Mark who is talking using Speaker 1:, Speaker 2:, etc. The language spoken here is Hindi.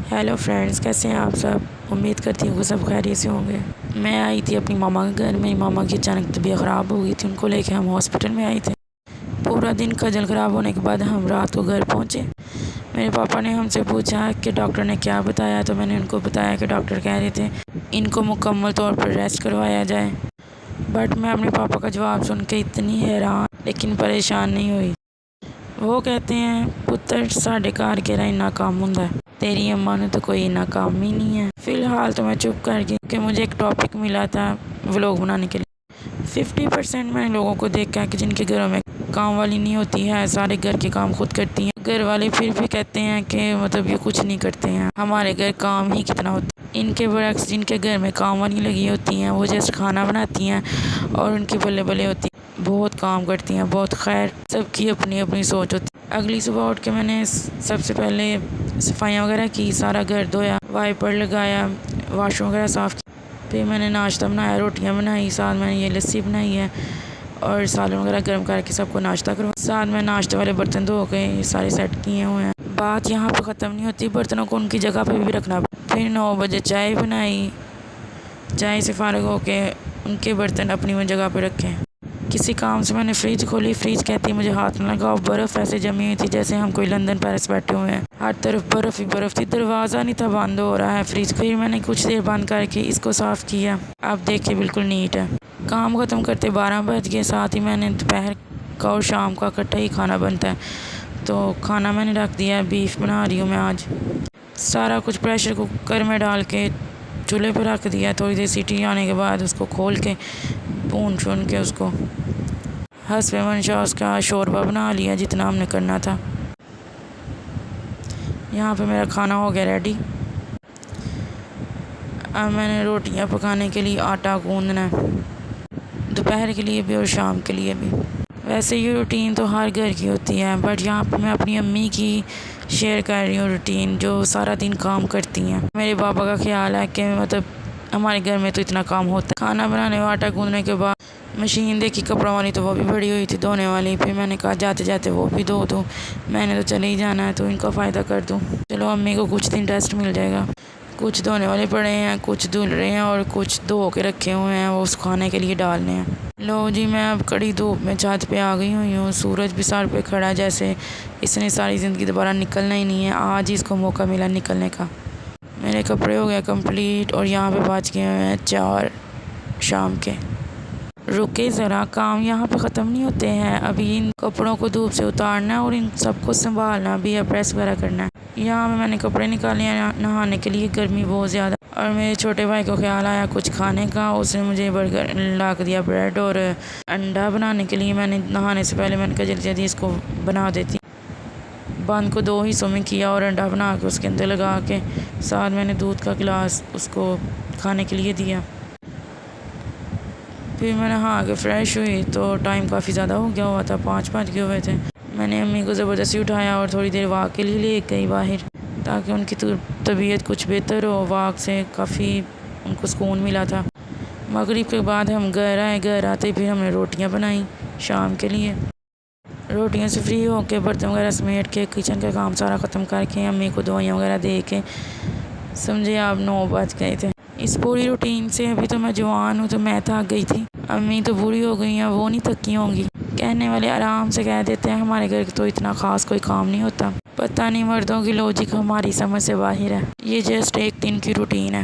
Speaker 1: हेलो फ्रेंड्स, कैसे हैं आप सब। उम्मीद करती हूँ कि सब खैरियत से होंगे। मैं आई थी अपनी मामा के घर। मेरी मामा की अचानक तबीयत ख़राब हो गई थी, उनको लेके हम हॉस्पिटल में आए थे। पूरा दिन खजल ख़राब होने के बाद हम रात को घर पहुँचे। मेरे पापा ने हमसे पूछा कि डॉक्टर ने क्या बताया, तो मैंने उनको बताया कि डॉक्टर कह रहे थे इनको मुकम्मल तौर पर रेस्ट करवाया जाए। बट मैं अपने पापा का जवाब सुन के इतनी हैरान लेकिन परेशान नहीं हुई। वो कहते हैं पुत्र साढ़े घर के इन्ना काम होंदा है, तेरी अम्मा ने तो कोई इन्ना काम ही नहीं है। फ़िलहाल तो मैं चुप कर गई कि मुझे एक टॉपिक मिला था व्लॉग बनाने के लिए। 50% मैंने लोगों को देखा है कि जिनके घरों में काम वाली नहीं होती है, सारे घर के काम खुद करती हैं। घर वाले फिर भी कहते हैं कि मतलब ये कुछ नहीं करते हैं, हमारे घर काम ही कितना होता है। इनके बरक्स जिनके घर में काम वाली लगी होती हैं वो जस्ट खाना बनाती हैं और उनकी बल्ले बल्ले होती हैं, बहुत काम करती हैं बहुत। खैर, सबकी अपनी अपनी सोच होती है। अगली सुबह उठ के मैंने सबसे पहले सफाइयाँ वगैरह की, सारा घर धोया, वाइपर लगाया, वाशरूम वगैरह साफ़ किया। फिर मैंने नाश्ता बनाया, रोटियां बनाई, साथ मैंने ये लस्सी बनाई है और सालन वगैरह गर्म करके सबको नाश्ता करवाया। साथ में नाश्ते वाले बर्तन धो के ये सारे सेट किए हुए हैं। बात यहाँ पे ख़त्म नहीं होती, बर्तनों को उनकी जगह पे भी रखना। फिर 9 बजे चाय बनाई, चाय से फारग होके उनके बर्तन अपनी जगह पे रखे। किसी काम से मैंने फ्रिज खोली, फ्रिज कहती मुझे हाथ न लगाओ, बर्फ़ ऐसे जमी हुई थी जैसे हम कोई लंदन पेरिस बैठे हुए हैं। हर तरफ बर्फ़ ही बर्फ़ थी, दरवाज़ा नहीं था बंद हो रहा है फ्रिज। फिर मैंने कुछ देर बंद करके इसको साफ़ किया, अब देखिए बिल्कुल नीट है। काम ख़त्म करते 12 बज गए। साथ ही मैंने दोपहर का और शाम का इकट्ठा ही खाना बनता है, तो खाना मैंने रख दिया। बीफ बना रही हूँ मैं आज। सारा कुछ प्रेशर कुकर में डाल के चूल्हे पर रख दिया। थोड़ी देर सीटी आने के बाद उसको खोल के भून शून के उसको हस्बे मंशा उसका शोरबा बना लिया जितना हमने करना था। यहाँ पे मेरा खाना हो गया रेडी। अब मैंने रोटियाँ पकाने के लिए आटा गूंदना है, दोपहर के लिए भी और शाम के लिए भी। वैसे ये रूटीन तो हर घर की होती है, बट यहाँ पे मैं अपनी अम्मी की शेयर कर रही हूँ रूटीन, जो सारा दिन काम करती हैं। मेरे पापा का ख्याल है कि मतलब हमारे घर में तो इतना काम होता है। खाना बनाने व आटा गूंदने के बाद मशीन देखी कपड़ों वाली, तो वो भी बड़ी हुई थी धोने वाली। फिर मैंने कहा जाते जाते वो भी धो दूँ, मैंने तो चले ही जाना है तो इनका फ़ायदा कर दूँ। चलो अम्मी को कुछ दिन रेस्ट मिल जाएगा। कुछ धोने वाले पड़े हैं, कुछ धुल रहे हैं और कुछ धो के रखे हुए हैं, वो उस खाने के लिए डालने हैं। लो जी, मैं अब कड़ी धूप में छत पे आ गई हुई हूँ। सूरज भी सर पे खड़ा, जैसे इसने सारी ज़िंदगी दोबारा निकलना ही नहीं है, आज ही इसको मौका मिला निकलने का। मेरे कपड़े हो गए कंप्लीट और यहाँ पे बच गए हुए हैं 4 शाम के। रुके ज़रा, काम यहाँ पे ख़त्म नहीं होते हैं। अभी इन कपड़ों को धूप से उतारना है और इन सबको संभालना भी है, प्रेस वगैरह करना है। यहाँ पे मैंने कपड़े निकाले हैं नहाने के लिए, गर्मी बहुत ज़्यादा। और मेरे छोटे भाई को ख्याल आया कुछ खाने का, उसने मुझे बर्गर ला के दिया, ब्रेड और अंडा बनाने के लिए। मैंने नहाने से पहले मैंने कहा जल्दी जल्दी इसको बना देती। बंद को 2 हिस्सों में किया और अंडा बना के उसके अंदर लगा के साथ मैंने दूध का गिलास उसको खाने के लिए दिया। फिर मैं नहा के फ्रेश हुई तो टाइम काफ़ी ज़्यादा हो गया हुआ था, 5 बज गए हुए थे। मैंने अम्मी को ज़बरदस्ती उठाया और थोड़ी देर वॉक के लिए ले गई बाहर, ताकि उनकी तबीयत कुछ बेहतर हो। वॉक से काफ़ी उनको सुकून मिला था। मगरिब के बाद हम घर आए, घर आते फिर हमने रोटियां बनाई शाम के लिए। रोटियां से फ्री होके बर्तन वगैरह समेट के किचन का काम सारा ख़त्म करके अम्मी को दवाइयाँ वगैरह दे के समझे आप 9 बज गए थे। इस पूरी रूटीन से अभी तो मैं जवान हूँ तो मैं थक गई थी। अम्मी तो बूढ़ी हो गई हैं, वो नहीं थकी होंगी। कहने वाले आराम से कह देते हैं हमारे घर तो इतना ख़ास कोई काम नहीं होता। पता नहीं मर्दों की लॉजिक हमारी समझ से बाहर है। ये जस्ट एक दिन की रूटीन है।